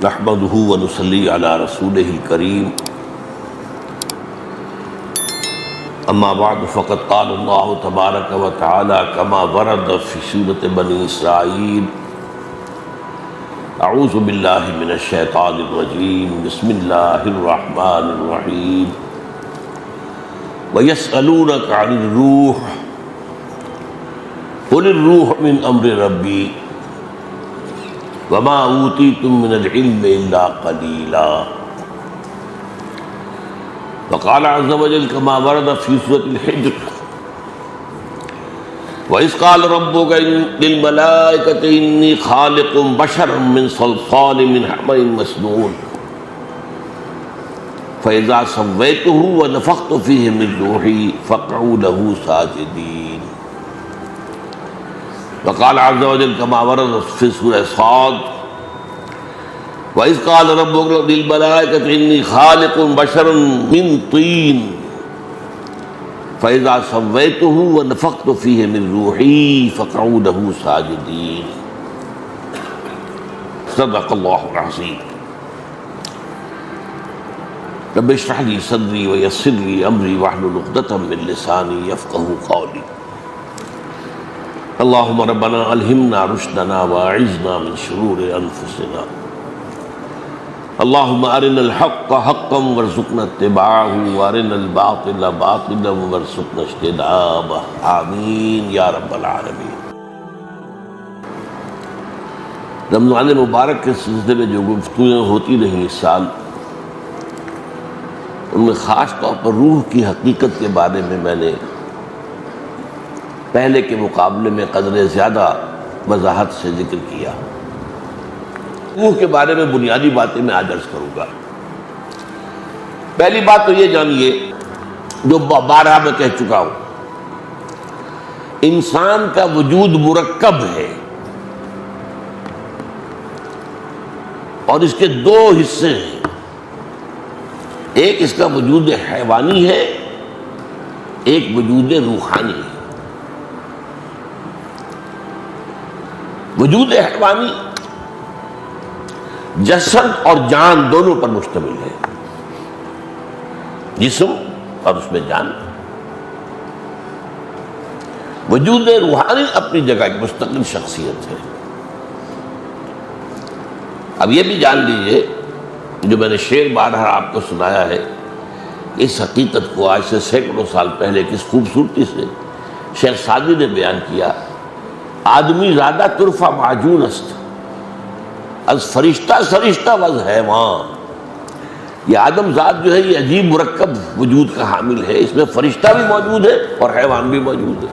نحمده ونصلي على رسوله الكريم اما بعد فقد قال الله تبارك وتعالى كما ورد في سورة بني اسرائيل اعوذ بالله من الشيطان الرجيم بسم الله الرحمن الرحيم ويسألونك عن الروح قل الروح من امر ربي وما اوتیتم من العلم الا قلیلا وقال عز وجل كما ورد في سورة الحجر وإذ قال ربك للملائكة إني خالق بشرا من صلصال من حمأ مسنون فإذا سويته ونفخت فيه من روحي فقعوا له ساجدين وقال عز وجل كما ورد في سورة صاد وإذ قال ربك للملائكة إني خالق بشرا من طين فإذا سويته ونفخت فيه من روحي فقعوا له ساجدين صدق الله العظيم رب اشرح لي صدري ويسر لي أمري واحلل عقدة من لساني يفقهوا قولي اللهم ربنا ألهمنا رشدنا وأعذنا من شرور أنفسنا اللهم أرنا الحق حقا وارزقنا اتباعه وأرنا الباطل باطلا وارزقنا اجتنابه آمین یا رب العالمین۔ رمضان مبارک کے سلسلے میں جو گفتگویں ہوتی رہیں اس سال، ان میں خاص طور پر روح کی حقیقت کے بارے میں میں نے پہلے کے مقابلے میں قدر زیادہ وضاحت سے ذکر کیا۔ روح کے بارے میں بنیادی باتیں میں آج عرض کروں گا۔ پہلی بات تو یہ جانیے جو بارہا میں کہہ چکا ہوں، انسان کا وجود مرکب ہے اور اس کے دو حصے ہیں، ایک اس کا وجود حیوانی ہے، ایک وجود روحانی ہے۔ وجود حیوانی جسد اور جان دونوں پر مشتمل ہے، جسم اور اس میں جان۔ وجود روحانی اپنی جگہ ایک مستقل شخصیت ہے۔ اب یہ بھی جان لیجئے، جو میں نے شعر بارہا آپ کو سنایا ہے، اس حقیقت کو آج سے سینکڑوں سال پہلے کس خوبصورتی سے شیخ سعدی نے بیان کیا۔ آدمی زادہ طرفہ معجون است از فرشتہ سرشتہ وز حیوان۔ یہ آدم ذات جو ہے یہ عجیب مرکب وجود کا حامل ہے، اس میں فرشتہ بھی موجود ہے اور حیوان بھی موجود ہے۔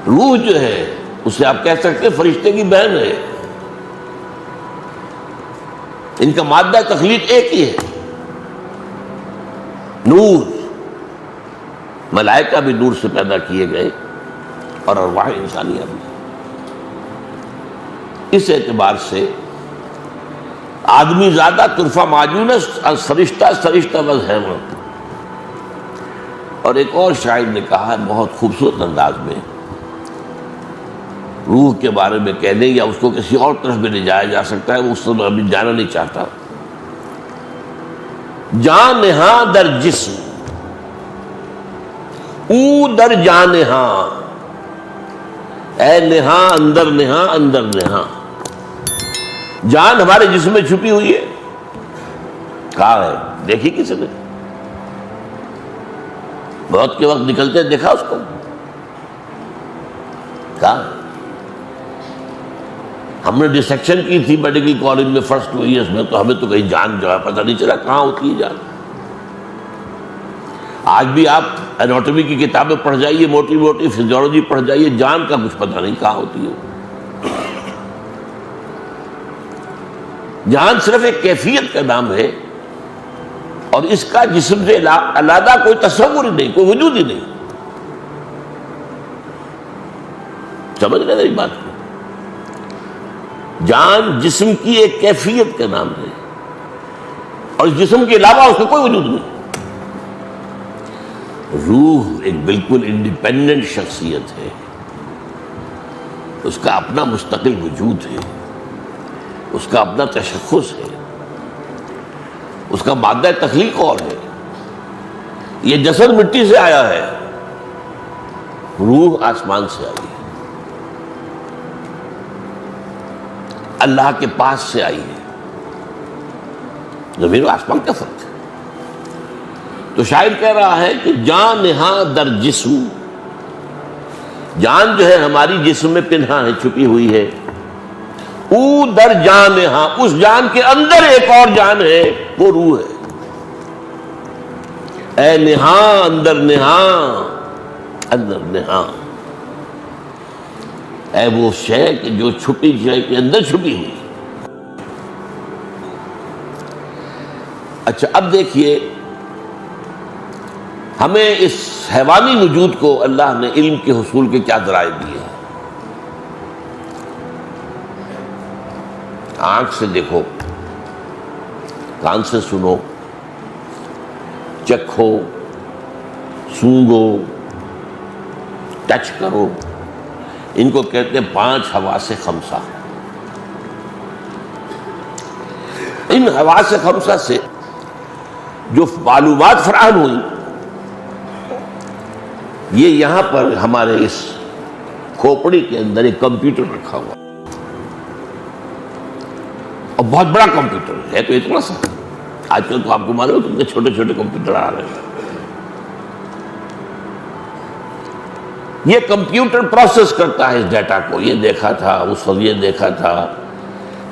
روح جو ہے اسے آپ کہہ سکتے ہیں فرشتے کی بہن ہے، ان کا مادہ تخلیق ایک ہی ہے، نور۔ ملائکہ بھی نور سے پیدا کیے گئے اور ارواح انسانیہ بھی۔ اس اعتبار سے آدمی زادہ طرفہ معجون است از فرشتہ سرشتہ وز حیوان۔ اور ایک اور شاعر نے کہا ہے بہت خوبصورت انداز میں، روح کے بارے میں کہنے یا اس کو کسی اور طرف بھی لے جایا جا سکتا ہے، وہ اس سے ابھی جانا نہیں چاہتا۔ جان نہاں در جسم او در جان نہاں، اے نہاں اندر نہاں اندر نہاں۔ جان ہمارے جسم میں چھپی ہوئی ہے، کہاں ہے؟ دیکھی کسی نے؟ موت کے وقت نکلتے دیکھا اس کو؟ کہاں؟ ہم نے ڈسیکشن کی تھی میڈیکل کالج میں فرسٹ ایئرس میں، تو ہمیں تو کہیں جان جو ہے پتہ نہیں چلا کہاں ہوتی ہے جان۔ آج بھی آپ اناٹومی کی کتابیں پڑھ جائیے، موٹی موٹی فزیولوجی پڑھ جائیے، جان کا کچھ پتہ نہیں کہاں ہوتی ہے۔ جان صرف ایک کیفیت کا نام ہے اور اس کا جسم سے علیحدہ کوئی تصور ہی نہیں، کوئی وجود ہی نہیں۔ سمجھ رہے میری بات کو؟ جان جسم کی ایک کیفیت کا نام ہے اور اس جسم کے علاوہ اس کا کوئی وجود نہیں۔ روح ایک بالکل انڈیپینڈنٹ شخصیت ہے، اس کا اپنا مستقل وجود ہے، اس کا اپنا تشخص ہے، اس کا مادہ تخلیق اور ہے. یہ جسد مٹی سے آیا ہے، روح آسمان سے آئی ہے، اللہ کے پاس سے آئی ہے. زمین و آسمان کا فرق ہے. تو شاعر کہہ رہا ہے کہ جان نہاں در جسم، جان جو ہے ہماری جسم میں پنہا ہے، چھپی ہوئی ہے. او در جان نہاں، اس جان کے اندر ایک اور جان ہے، وہ روح ہے. اے نہاں اندر نہاں، اندر نہاں، اے وہ شے کہ جو چھپی شے کے اندر چھپی ہوئی. اچھا اب دیکھیے، ہمیں اس حیوانی وجود کو اللہ نے علم کے حصول کے کیا ذرائع دیے ہیں. آنکھ سے دیکھو، کان سے سنو، چکھو، سونگو، ٹچ کرو. ان کو کہتے ہیں 5 حواس خمسہ. ان حواس خمسہ سے جو معلومات فراہم ہوئی، یہ یہاں پر ہمارے اس کھوپڑی کے اندر ایک کمپیوٹر رکھا ہوا، اور بہت بڑا کمپیوٹر ہے. تو اتنا سا آج کل تو آپ کو معلوم ہے کہ چھوٹے چھوٹے کمپیوٹر آ رہے ہیں. یہ کمپیوٹر پروسیس کرتا ہے اس ڈیٹا کو. یہ دیکھا تھا، اس وقت یہ دیکھا تھا،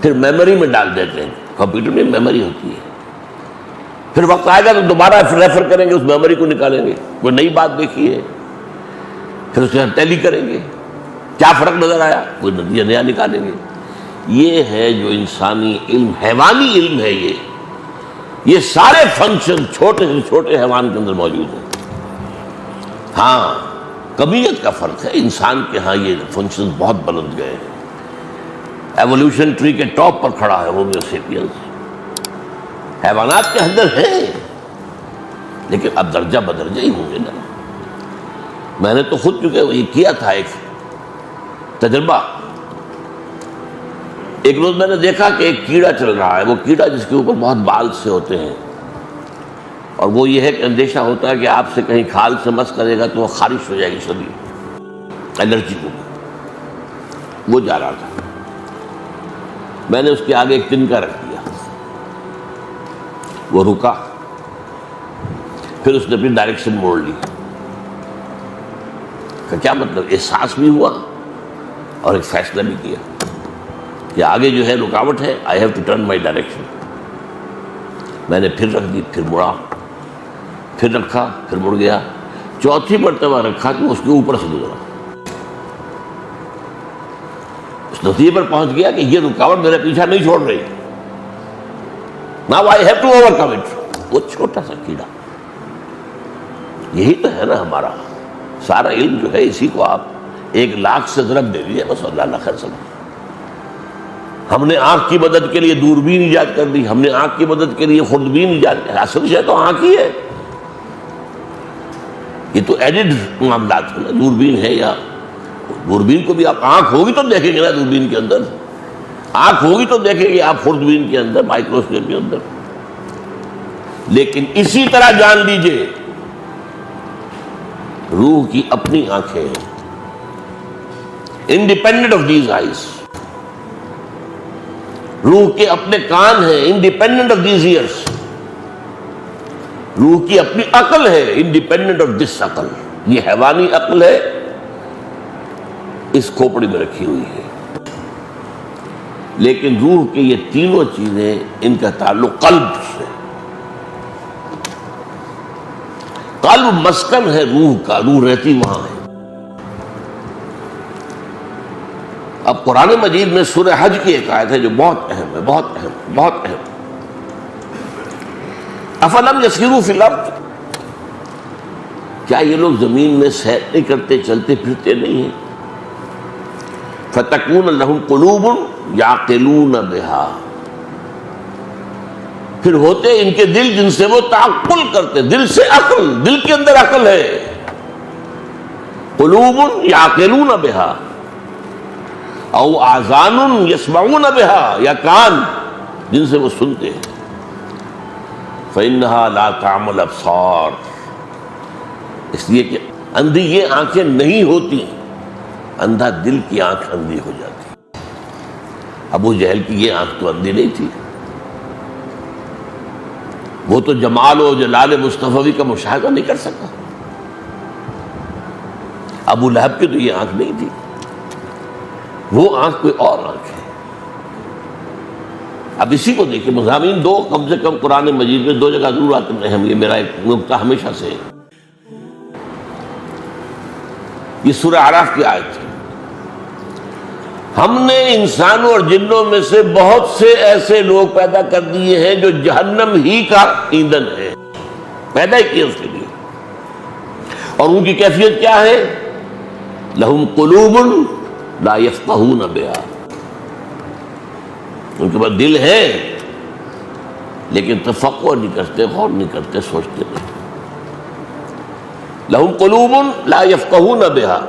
پھر میموری میں ڈال دیتے ہیں. کمپیوٹر میں میموری ہوتی ہے، پھر وقت آئے گا تو دوبارہ ریفر کریں گے، اس میموری کو نکالیں گے. کوئی نئی بات دیکھی ہے پھر اسے ٹیلی کریں گے، کیا فرق نظر آیا، کوئی نتیجہ نیا نکالیں گے. یہ ہے جو انسانی علم، حیوانی علم ہے. یہ سارے فنکشن چھوٹے سے چھوٹے حیوان کے اندر موجود ہیں. ہاں کمیت کا فرق ہے، انسان کے ہاں یہ فنکشن بہت بلند گئے ہیں. ایولیوشن ٹری کے ٹاپ پر کھڑا ہے ہومو سیپینس. حیوانات کے اندر ہے، لیکن اب درجہ بدرجہ ہی ہوں گے نا. میں نے تو خود چونکہ یہ کیا تھا ایک تجربہ. ایک روز میں نے دیکھا کہ ایک کیڑا چل رہا ہے، وہ کیڑا جس کے اوپر بہت بال سے ہوتے ہیں، اور وہ یہ ہے کہ اندیشہ ہوتا ہے کہ آپ سے کہیں کھال سے مس کرے گا تو وہ خارش ہو جائے گی، شدید الرجی ہوگی. وہ جا رہا تھا، میں نے اس کے آگے ایک تنکا رکھ دیا. وہ رکا، پھر اس نے اپنی ڈائریکشن موڑ لی. کیا مطلب؟ احساس بھی ہوا اور ایک فیصلہ بھی کیا کہ آگے جو ہے رکاوٹ ہے، I have to turn my direction. میں نے پھر رکھ دی، پھر مڑا، پھر رکھا، پھر مڑ گیا. چوتھی مرتبہ رکھا کہ اس کے اوپر سے گزرا. اس نتیجے پر پہنچ گیا کہ یہ رکاوٹ میرا پیچھا نہیں چھوڑ رہی. Now I have to overcome it. وہ چھوٹا سا کیڑا. یہی تو ہے نا ہمارا سارا علم جو ہے. اسی کو آپ 1,00,000 سے ضرب دے دیجیے، بس اللہ خیر سمجھ. ہم نے آنکھ کی مدد کے لیے دوربین ایجاد کر دی، ہم نے آنکھ کی مدد کے لیے خوردبین ایجاد کر. اصل شے تو آنکھ ہی ہے. یہ تو ایڈڈ معاملات ہیں نا. دوربین ہے، یا دوربین کو بھی آپ آنکھ ہوگی تو دیکھیں گے نا. دوربین کے اندر آنکھ ہوگی تو دیکھیں گے آپ خوردبین کے اندر، مائکروسکوپ کے اندر. لیکن اسی طرح جان لیجئے روح کی اپنی آنکھیں ہیں، انڈیپینڈنٹ آف دیز آئیز. روح کے اپنے کان ہیں، انڈیپینڈنٹ آف دیز ایئرس. روح کی اپنی عقل ہے، انڈیپینڈنٹ آف دس عقل. یہ حیوانی عقل ہے، اس کھوپڑی میں رکھی ہوئی ہے. لیکن روح کے یہ تینوں چیزیں، ان کا تعلق قلب سے. قلب مسکن ہے روح کا، روح رہتی وہاں ہے. اب قرآن مجید میں سورہ حج کی ایک آیت ہے جو بہت اہم ہے، بہت اہم، بہت اہم. افلم یسیروا فی الارض، کیا یہ لوگ زمین میں سیر نہیں کرتے، چلتے پھرتے نہیں ہیں؟ فتکون لہم قلوب یعقلون بہا، پھر ہوتے ان کے دل جن سے وہ تعقل کرتے. دل سے عقل، دل کے اندر عقل ہے. قلوب یعقلون بہا او آذان یسمعون بها، یا کان جن سے وہ سنتے ہیں. فإنها لا تعمل ابصار، اس لیے کہ اندھی یہ آنکھیں نہیں ہوتی، اندھا دل کی آنکھ اندھی ہو جاتی. ابو جہل کی یہ آنکھ تو اندھی نہیں تھی، وہ تو جمال و جلال مصطفی کا مشاہدہ نہیں کر سکا. ابو لہب کی تو یہ آنکھ نہیں تھی، وہ آنکھ کوئی اور آنکھ ہے. اب اسی کو دیکھیں، مضامین دو کم سے کم قرآن مجید میں 2 جگہ ضرور آتے ہیں. یہ میرا ایک نقطہ ہمیشہ سے ہے. یہ سورہ اعراف کی آیت ہے. ہم نے انسانوں اور جنوں میں سے بہت سے ایسے لوگ پیدا کر دیے ہیں جو جہنم ہی کا ایندھن ہے، پیدا ہی کیے اس کے لیے. اور ان کی کیفیت کیا ہے؟ لہم قلوب لا یفقہون بہا، ان کے پاس دل ہے لیکن تفقہ نہیں کرتے، غور نہیں کرتے، سوچتے نہیں. لہم قلوب لا یفقہون بہا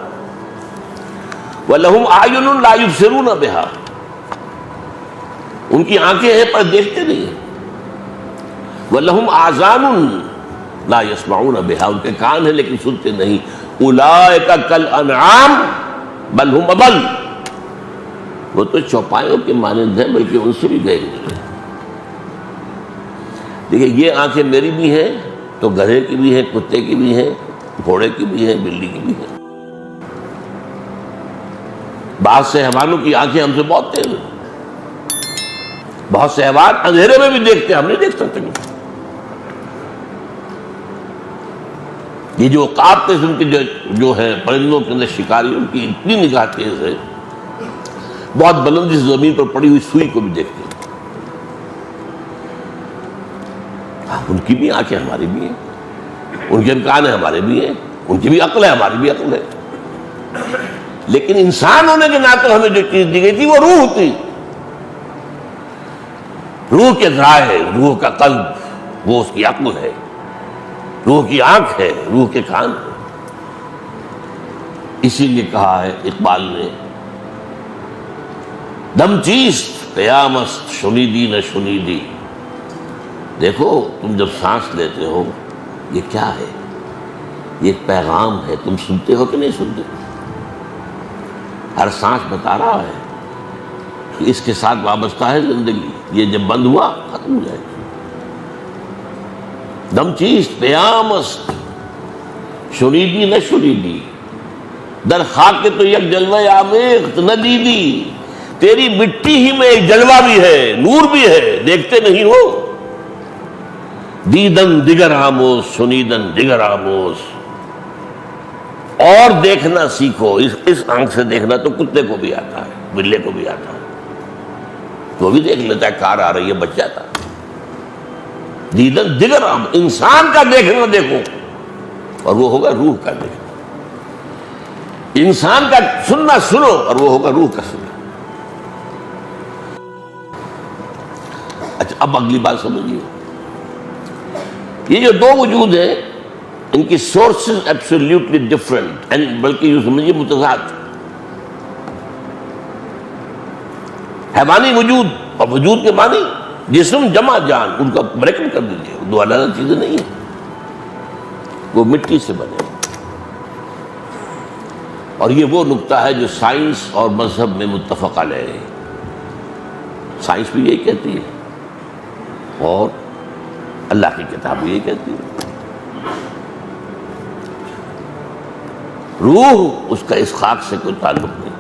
وَلَهُمْ أَعْيُنٌ لَا يُبْصِرُونَ بِهَا، ان کی آنکھیں ہیں پر دیکھتے نہیں. وَلَهُمْ آذَانٌ لَا يَسْمَعُونَ بِهَا، ان کے کان ہیں لیکن سنتے نہیں. أُولَٰئِكَ كَالْأَنْعَامِ بَلْ هُمْ أَضَلُّ، وہ تو چوپایوں کے مانند ہیں بلکہ ان سے بھی گئے ہوئے. دیکھیں یہ آنکھیں میری بھی ہیں تو گدھے کی بھی ہیں، کتے کی بھی ہیں، گھوڑے کی بھی ہیں، بلی کی بھی ہیں. بعض سے حیوانوں کی آنکھیں ہم سے بہت تیز ہیں، بہت سے حیوان اندھیرے میں بھی دیکھتے ہیں، ہم نہیں دیکھ سکتے. یہ جو عقاب قسم کے جو ہے پرندوں کے اندر شکاری، ان کی اتنی نگاہ تیز ہے، بہت بلندی سے زمین پر پڑی ہوئی سوئی کو بھی دیکھتے ہیں. ان کی بھی آنکھیں ہماری بھی ہیں، ان کے کان ہمارے بھی ہیں، ان کی بھی عقل ہے ہماری بھی عقل ہے. لیکن انسان ہونے کے ناطے ہمیں جو چیز دی گئی تھی وہ روح تھی. روح کے ذرائع ہے، روح کا قلب، وہ اس کی عقل ہے، روح کی آنکھ ہے، روح کے کان ہے. اسی لیے کہا ہے اقبال نے، دم چیست قیامست شنیدی نہ شنیدی. دیکھو تم جب سانس لیتے ہو یہ کیا ہے؟ یہ ایک پیغام ہے، تم سنتے ہو کہ نہیں سنتے؟ ہر سانس بتا رہا ہے کہ اس کے ساتھ وابستہ ہے زندگی، یہ جب بند ہوا ختم ہو جائے گی. دم چیست پیامست شنیدی نہ شنیدی، در خاک تو یک جلوہ آمیخت نہ دیدی. تیری مٹی ہی میں ایک جلوہ بھی ہے، نور بھی ہے، دیکھتے نہیں ہو. دیدن دیگر آموز شنیدن دیگر آموز، اور دیکھنا سیکھو. اس آنکھ سے دیکھنا تو کتے کو بھی آتا ہے، بلے کو بھی آتا ہے، تو بھی دیکھ لیتا ہے کار آ رہی ہے بچ جاتا. دیدن دیگر آموز، انسان کا دیکھنا دیکھو اور وہ ہوگا روح کا دیکھنا. انسان کا سننا سنو اور وہ ہوگا روح کا سننا. اچھا اب اگلی بات سمجھیے، یہ جو دو وجود ہیں ان کی سورسز ایبسولیوٹلی ڈفرنٹ، اینڈ بلکہ یہ سمجھیے متضاد. حیوانی وجود اور وجود کے معنی جسم جمع جان، ان کا بریکٹ کر دیجیے، دو الگ الگ چیزیں نہیں ہیں. وہ مٹی سے بنے، اور یہ وہ نقطہ ہے جو سائنس اور مذہب میں متفق علیہ ہے. سائنس بھی یہی کہتی ہے اور اللہ کی کتاب بھی یہی کہتی ہے. روح اس کا اس خاک سے کوئی تعلق نہیں،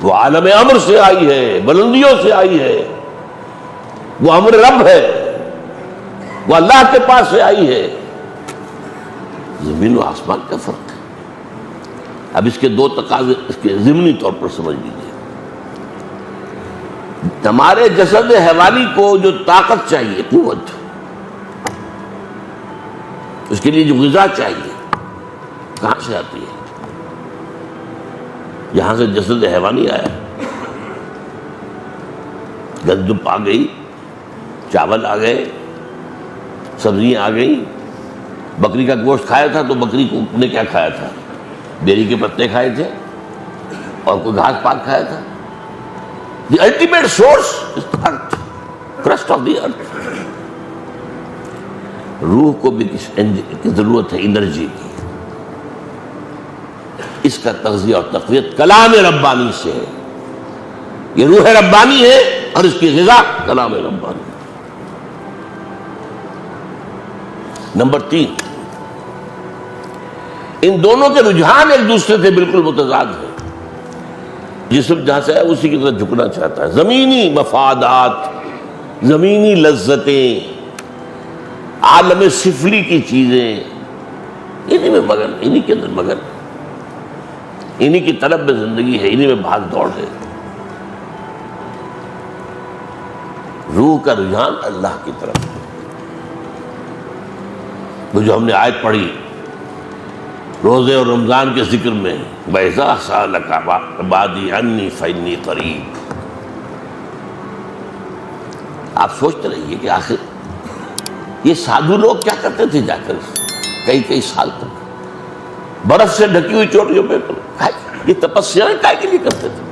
وہ عالم امر سے آئی ہے، بلندیوں سے آئی ہے، وہ امر رب ہے، وہ اللہ کے پاس سے آئی ہے. زمین و آسمان کا فرق ہے. اب اس کے دو تقاضے اس کے ضمنی طور پر سمجھ لیجیے. ہمارے جسد حیوانی کو جو طاقت چاہیے، قوت، اس کے لیے جو غذا چاہیے کہاں سے آتی ہے؟ یہاں سے جسد حیوانی آیا. گندم آ گئی، چاول آ گئے، سبزیاں آ گئی. بکری کا گوشت کھایا تھا تو بکری کو نے کیا کھایا تھا؟ بیری کے پتے کھائے تھے، اور کوئی گھاس پاک کھایا تھا؟ The ultimate source is earth, crust of the earth. روح کو بھی کس ضرورت ہے انرجی کی، اس کا تغذیہ اور تقویت کلام ربانی سے ہے۔ یہ روح ربانی ہے اور اس کی غذا کلام ربانی۔ نمبر 3، ان دونوں کے رجحان ایک دوسرے سے بالکل متضاد ہیں۔ جسم جہاں سے ہے اسی کی طرف جھکنا چاہتا ہے۔ زمینی مفادات، زمینی لذتیں، عالم سفلی کی چیزیں، انہی میں مگن، انہی کے اندر مگن، انہی کی طلب میں زندگی ہے، انہی میں بھاگ دوڑ ہے۔ روح کا رجحان اللہ کی طرف ہے۔ وہ جو ہم نے آیت پڑھی روزے اور رمضان کے ذکر میں، وَإِذَا سَأَلَكَ عِبَادِي عَنِّي فَإِنِّي قَرِيبٌ، آپ سوچتے رہیے کہ آخر یہ سادھو لوگ کیا کرتے تھے جا کر کئی سال تک برف سے ڈھکی ہوئی چوٹیوں پہ، یہ تپسیا کائے کے لیے کرتے تھے؟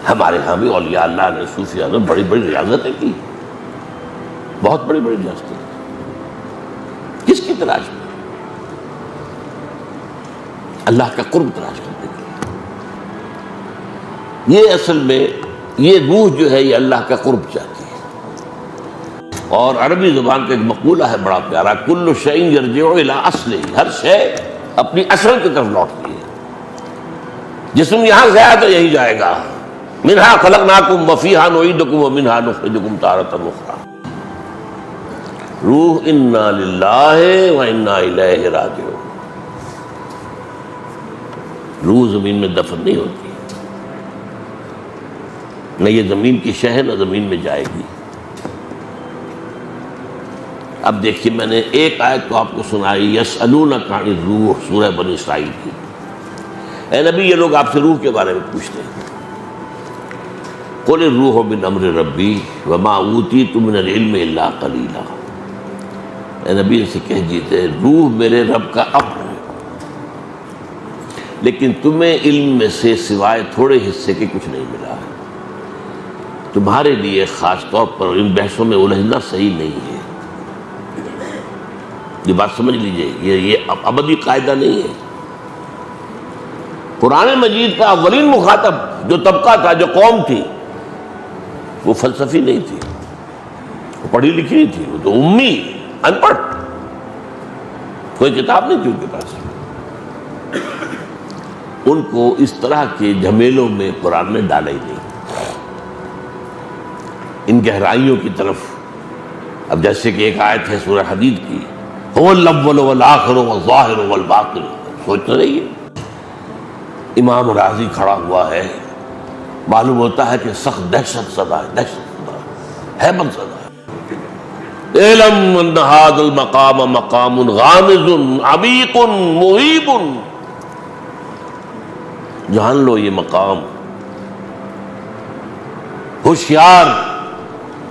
ہمارے ہاں بھی اولیاء اللہ نے، صوفیاء نے بڑی بڑی ریاضتیں کی، بہت بڑی بڑی ریاضتیں۔ کس کی تلاش میں؟ اللہ کا قرب تلاش کرنے کے لیے۔ یہ اصل میں یہ روح جو ہے یہ اللہ کا قرب چاہتی ہے۔ اور عربی زبان کا ایک مقولہ ہے بڑا پیارا، کل شیء یرجع الی اصلہ، ہر شے اپنی اصل کی طرف لوٹتی ہے۔ جسم یہاں گیا تو یہی جائے گا، منہا خلقناکم وفیہا نعیدکم ومنہا نخرجکم تارۃ اخری۔ روح انا للہ و انا الیہ راجعون۔ روح زمین میں دفن نہیں ہوتی، نہ یہ زمین کی شہ ہے نہ زمین میں جائے گی۔ اب دیکھیے میں نے ایک آیت تو آپ کو سنائی، یسألونک عن الروح، سورہ بنی اسرائیل کی۔ اے نبی یہ لوگ آپ سے روح کے بارے میں پوچھتے ہیں، قل الروح من امر ربی وما اوتیتم من العلم الا قلیلا۔ اے نبی سے کہہ دیتے روح میرے رب کا امر ہے، لیکن تمہیں علم میں سے سوائے تھوڑے حصے کے کچھ نہیں ملا ہے۔ تمہارے لیے خاص طور پر ان بحثوں میں الجھنا صحیح نہیں ہے۔ یہ بات سمجھ لیجئے، یہ ابدی قاعدہ نہیں ہے۔ قرآن مجید کا اولین مخاطب جو طبقہ تھا، جو قوم تھی، وہ فلسفی نہیں تھی، وہ پڑھی لکھی نہیں تھی، وہ تو امی، ان پڑھ، کوئی کتاب نہیں تھی ان کے پاس۔ ان کو اس طرح کے جھمیلوں میں قرآن نے ڈالا ہی نہیں، ان گہرائیوں کی طرف۔ اب جیسے کہ ایک آیت ہے سورہ حدید کی، هو الاول والآخر والظاہر والباطن، سوچتے رہیے۔ امام راضی کھڑا ہوا ہے، معلوم ہوتا ہے کہ سخت دہشت زدہ ہے، دہشت زدہ ہے، ہیبت زدہ ہے۔ اعلم ان هذا المقام مقام غامض عمیق مہیب، جان لو یہ مقام ہوشیار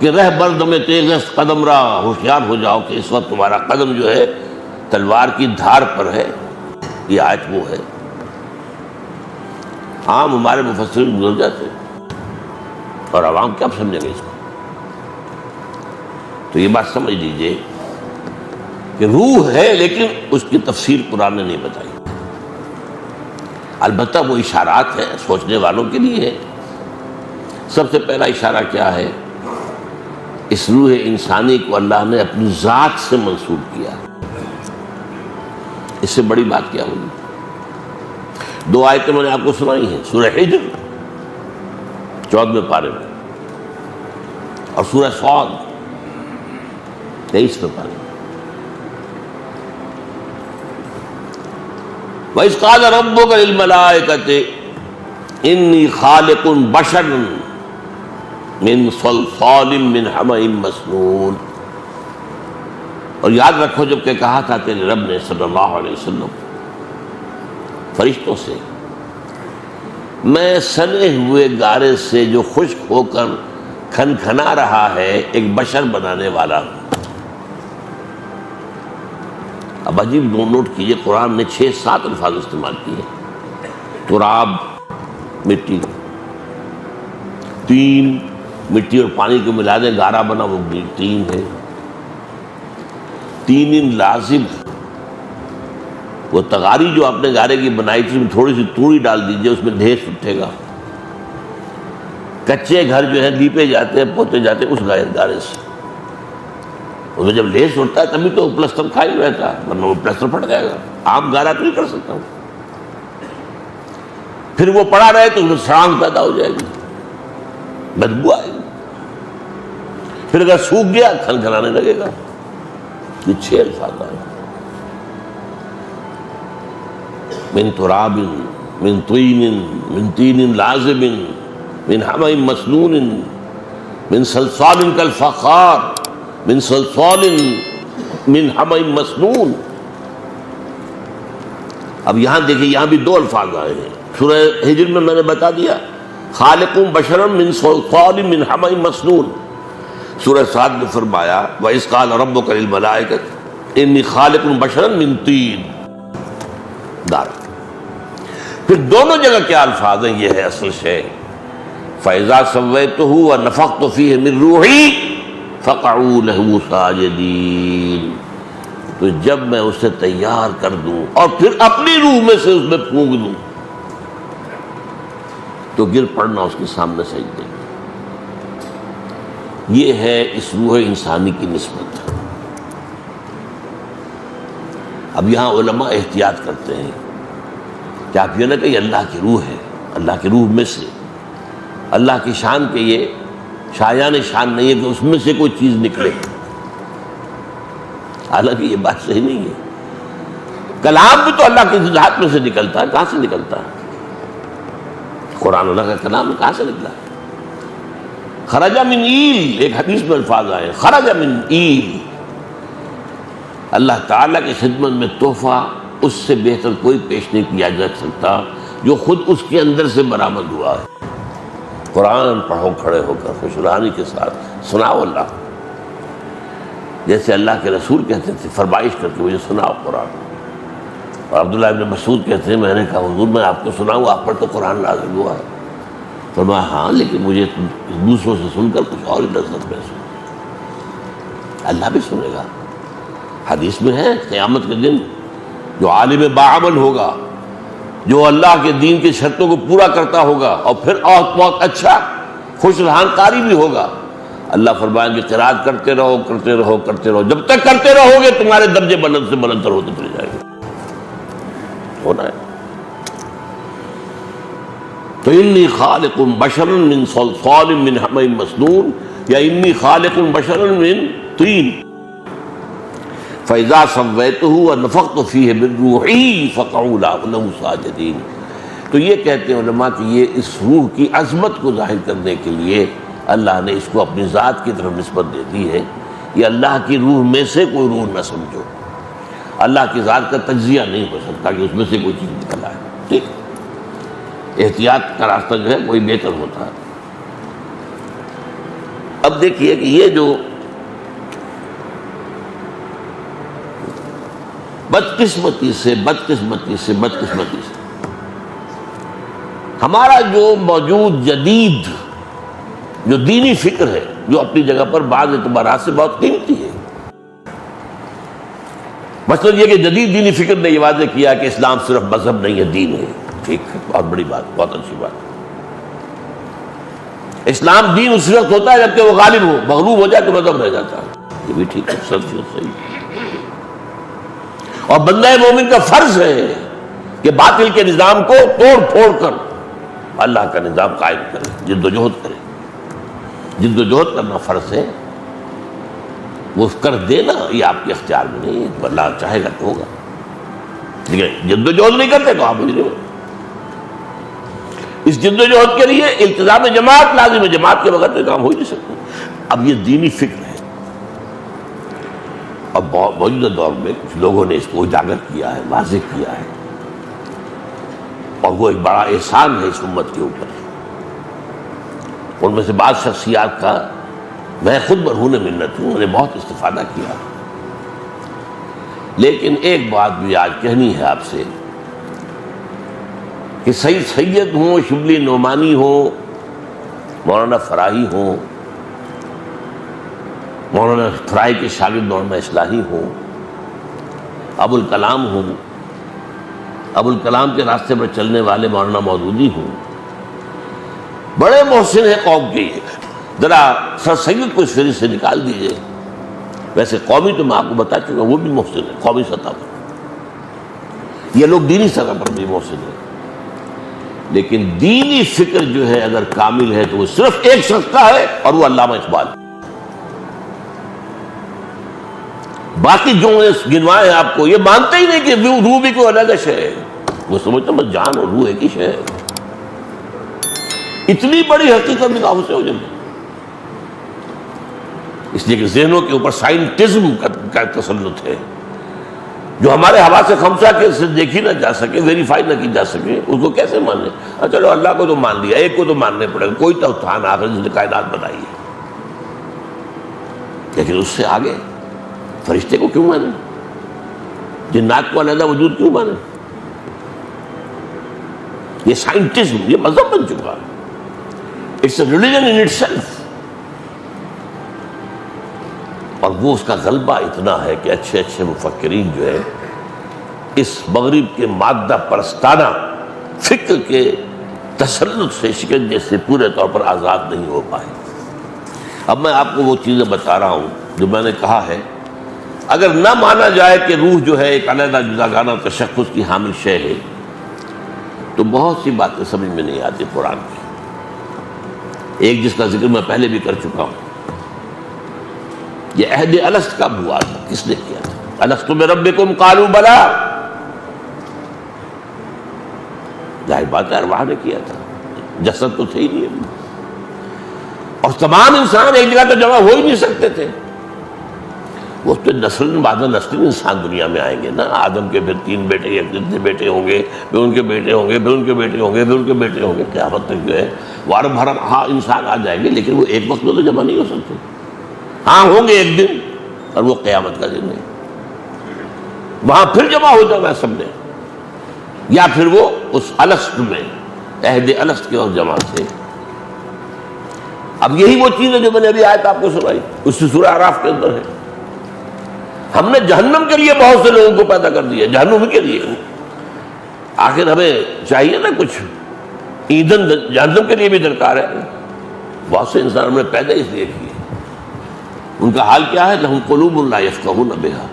کہ رہ برد میں تیز قدم را، ہوشیار ہو جاؤ کہ اس وقت تمہارا قدم جو ہے تلوار کی دھار پر ہے۔ یہ آیت وہ ہے، عام ہمارے مفسرین گزر جاتے اور عوام کیا سمجھیں گے اس کو؟ تو یہ بات سمجھ لیجئے کہ روح ہے، لیکن اس کی تفسیر قرآن نے نہیں بتائی۔ البتہ وہ اشارات ہیں سوچنے والوں کے لیے ہے۔ سب سے پہلا اشارہ کیا ہے؟ اس روح انسانی کو اللہ نے اپنی ذات سے منسوب کیا۔ اس سے بڑی بات کیا ہوگی؟ 2 آیتیں میں نے آپ کو سنائی ہیں، سورہ حجر 14ویں پارے میں، اور سورہ صاد 23ویں پارے میں۔ وَإِذْ قَالَ رَبُّكَ لِلْمَلَائِكَةِ إِنِّي خَالِقٌ بَشَرًا مِنْ صَلْصَالٍ مِنْ حَمَإٍ مَسْنُونٍ۔ اور یاد رکھو جب کہ کہا تھا تیرے رب نے صلی اللہ علیہ وسلم فرشتوں سے، میں سنے ہوئے گارے سے جو خشک ہو کر کھنکھنا رہا ہے ایک بشر بنانے والا ہوں۔ اب عجیب نوٹ کیجئے، قرآن نے 6-7 الفاظ استعمال کیے، تراب مٹی، تین مٹی اور پانی کو ملا دیں گارا بنا، وہ تین ہے، تین لازم، وہ تغاری جو آپ نے گارے کی بنائی تھی اس میں تھوڑی سی توڑی ڈال دیجئے، اس میں ڈھیس اٹھے گا۔ کچے گھر جو ہے لیپے جاتے ہیں پوتے جاتے ہیں اس گارے سے، اس میں جب لیس اٹھتا ہے تبھی تو پلسٹر کھائی رہتا ہے، ورنہ وہ پلسٹر پھٹ جائے گا، عام گارا تو نہیں کر سکتا ہوں۔ پھر وہ پڑا رہے تو اس میں سڑانگ پیدا ہو جائے گی، بدبو آئے گی، پھر اگر سوکھ گیا کھنکھنانے لگے گا۔ یہ 6 الفاظ آئے، من تراب، من طین، من تین لازب، من حمأ مسنون، من صلصال کالفخار، من صلصال من حمأ مسنون۔ اب یہاں دیکھیں، یہاں بھی 2 الفاظ آئے ہیں۔ سورہ ہجر میں نے بتا دیا خالق بشرا من صلصال من حمأ مسنون۔ سورہ صاد نے فرمایا وَإِذْ قَالَ رَبُّكَ لِلْمَلَائِكَةِ إِنِّي خَالِقٌ بَشَرًا مِّن طِينٍ دار۔ پھر دونوں جگہ کیا الفاظ ہیں، یہ ہے اصل شے، فَإِذَا سَوَّيْتُهُ وَنَفَخْتُ فِيهِ مِن رُوحِي فَقَعُوا لَهُ سَاجِدِينَ۔ تو جب میں اسے تیار کر دوں اور پھر اپنی روح میں سے اس میں پھونک دوں تو گر پڑنا اس کے سامنے سجدے۔ یہ ہے اس روح انسانی کی نسبت۔ اب یہاں علماء احتیاط کرتے ہیں کہ آپ یہ نہ کہ یہ اللہ کی روح ہے، اللہ کی روح میں سے، اللہ کی شان کے یہ شایان شان نہیں ہے کہ اس میں سے کوئی چیز نکلے، حالانکہ یہ بات صحیح نہیں ہے۔ کلام بھی تو اللہ کی ذات میں سے نکلتا ہے، کہاں سے نکلتا ہے؟ قرآن اللہ کا کلام کہاں سے نکلا؟ خرج من ایل، ایک حدیث میں الفاظ آئے خرج من ایل۔ اللہ تعالیٰ کی خدمت میں تحفہ اس سے بہتر کوئی پیش نہیں کیا جا سکتا جو خود اس کے اندر سے برآمد ہوا ہے۔ قرآن پڑھو کھڑے ہو کر خوشرانی کے ساتھ، سناؤ اللہ، جیسے اللہ کے رسول کہتے تھے، فرمائش کر کے مجھے سناؤ قرآن۔ اور عبداللہ ابن مسعود کہتے ہیں میں نے کہا حضور میں آپ کو سناؤں، آپ پر تو قرآن نازل ہوا ہے۔ فرمایا ہاں لیکن مجھے دوسروں سے سن کر کچھ اور ہی لذت محسوس۔ اللہ بھی سنے گا، حدیث میں ہے قیامت کے دن جو عالم باعمل ہوگا، جو اللہ کے دین کی شرطوں کو پورا کرتا ہوگا اور پھر بہت اچھا خوش رہان قاری بھی ہوگا، اللہ فرمائیں گے قرات کرتے رہو کرتے رہو کرتے رہو، جب تک کرتے رہو گے تمہارے درجے بلند سے بلند تر ہوتے چلے جائیں گے۔ ہونا ہے تو انی خالق بشرا من صلصال من حمأ مسنون یا انی خالق بشرا من طین فَإِذَا سَوَّيْتُهُ وَنَفَخْتُ فِيهِ مِن رُوحِي فَقَعُوا لَهُ سَاجِدِينَ۔ تو یہ کہتے ہیں علماء کہ یہ اس روح کی عظمت کو ظاہر کرنے کے لیے اللہ نے اس کو اپنی ذات کی طرف نسبت دے دی ہے۔ یہ اللہ کی روح میں سے کوئی روح نہ سمجھو، اللہ کی ذات کا تجزیہ نہیں ہو سکتا کہ اس میں سے کوئی چیز نکل آئے۔ ٹھیک، احتیاط کا راستہ جو ہے وہی بہتر ہوتا ہے۔ اب دیکھیے کہ یہ جو بدقسمتی سے ہمارا جو موجود جدید جو دینی فکر ہے، جو اپنی جگہ پر بعض اعتبارات سے بہت قیمتی ہے، مثلا یہ کہ جدید دینی فکر نے یہ واضح کیا کہ اسلام صرف مذہب نہیں ہے، دین ہے۔ ٹھیک ہے، بہت بڑی بات، بہت اچھی بات۔ اسلام دین اس وقت ہوتا ہے جبکہ وہ غالب ہو، مغلوب ہو جائے تو مذہب رہ جاتا ہے۔ یہ بھی ٹھیک ہے، سب چیز صحیح۔ اور بندہ مومن کا فرض ہے کہ باطل کے نظام کو توڑ پھوڑ کر اللہ کا نظام قائم کرے، جد و جہد کرے۔ جد و جہد کرنا فرض ہے، وہ کر دینا یہ آپ کے اختیار میں نہیں ہے، اللہ چاہے گا تو ہوگا، لیکن جد و جہد نہیں کرتے تو آپ مجرم ہو۔ اس جد و جہد کے لیے التزام جماعت لازم ہے، جماعت کے بغیر تو کام ہو ہی نہیں سکتا۔ اب یہ دینی فکر ہے، اب موجودہ دور میں کچھ لوگوں نے اس کو اجاگر کیا ہے، واضح کیا ہے، اور وہ ایک بڑا احسان ہے اس امت کے اوپر۔ ان میں سے بعض شخصیات کا میں خود مرہون منت ہوں، انہوں نے بہت استفادہ کیا، لیکن ایک بات بھی آج کہنی ہے آپ سے کہ سید ہوں، شبلی نعمانی ہوں، مولانا فراہی ہوں، مولانا فراہی کے شاگرد مولانا اصلاحی ہوں، ابو الکلام ہوں، ابو الکلام کے راستے پر چلنے والے مولانا مودودی ہوں، بڑے محسن ہیں قوم کے. ذرا سر سید کو اس فہرست سے نکال دیجئے. ویسے قومی تو میں آپ کو بتا چکا وہ بھی محسن ہے قومی سطح پر، یہ لوگ دینی سطح پر بھی محسن ہیں، لیکن دینی فکر جو ہے اگر کامل ہے تو وہ صرف ایک شخص کا ہے اور وہ علامہ اقبال. باقی جو گنوائے آپ کو یہ مانتے ہی نہیں کہ روح بھی کوئی الگ شے ہے، وہ سمجھتا بس جان اور روح ایک ہی شے ہے. اتنی بڑی حقیقت نگاہوں سے ہو جائے، اس لیے کہ ذہنوں کے اوپر سائنٹزم کا تسلط ہے جو ہمارے حواس خمسہ کے سے دیکھی نہ جا سکے، ویریفائی نہ کی جا سکے. اس کو کیسے مان لیں؟ چلو اللہ کو تو مان لیا، ایک کو تو ماننے پڑے گا، کوئی تو تھا نا آخر جس نے کائنات بنائی ہے. لیکن اس سے آگے فرشتے کو کیوں مانے؟ جنات کو علیحدہ وجود کیوں مانے؟ یہ سائنٹزم، یہ مذہب بن چکا ہے. It's a religion in itself. اور وہ اس کا غلبہ اتنا ہے کہ اچھے اچھے مفکرین جو ہے اس مغرب کے مادہ پرستانہ فکر کے تسلط سے، شکنجے سے پورے طور پر آزاد نہیں ہو پائے. اب میں آپ کو وہ چیزیں بتا رہا ہوں جو میں نے کہا ہے. اگر نہ مانا جائے کہ روح جو ہے ایک علیحدہ جداگانہ تشخص کی حامل شے ہے تو بہت سی باتیں سمجھ میں نہیں آتی قرآن کی. ایک جس کا ذکر میں پہلے بھی کر چکا ہوں، یہ عہد الست کب ہوا تھا، کس نے کیا تھا؟ الست بربکم قالوا بلا. ظاہر بات ہے ارواح نے کیا تھا، جسد تو تھے ہی نہیں. اور تمام انسان ایک جگہ تو جمع ہو ہی نہیں سکتے تھے. وہ تو نسل بعد نسل انسان دنیا میں آئیں گے نا. آدم کے پھر 3 بیٹے یا کتنے بیٹے ہوں گے، پھر ان کے بیٹے ہوں گے، پھر ان کے بیٹے ہوں گے، پھر ان کے بیٹے ہوں گے. قیامت تک جو ہے وار بھر ہاں انسان آ جائیں گے، لیکن وہ ایک وقت میں تو جمع نہیں ہو سکتے. ہاں ہوں گے ایک دن، اور وہ قیامت کا دن ہے. وہاں پھر جمع ہو جائے گا سب نے، یا پھر وہ اس الست میں عہد الست کے وقت جمع تھے. اب یہی وہ چیز ہے جو میں نے ابھی آیت آپ کو سنائی، اس سے سورہ اعراف کے اندر ہے. ہم نے جہنم کے لیے بہت سے لوگوں کو پیدا کر دیا، جہنم کے لیے. آخر ہمیں چاہیے نا کچھ ایندھن، جہنم کے لیے بھی درکار ہے. بہت سے انسان ہم نے پیدا اس لیے کیے. ان کا حال کیا ہے؟ لہم قلوب لا یفقہون بہا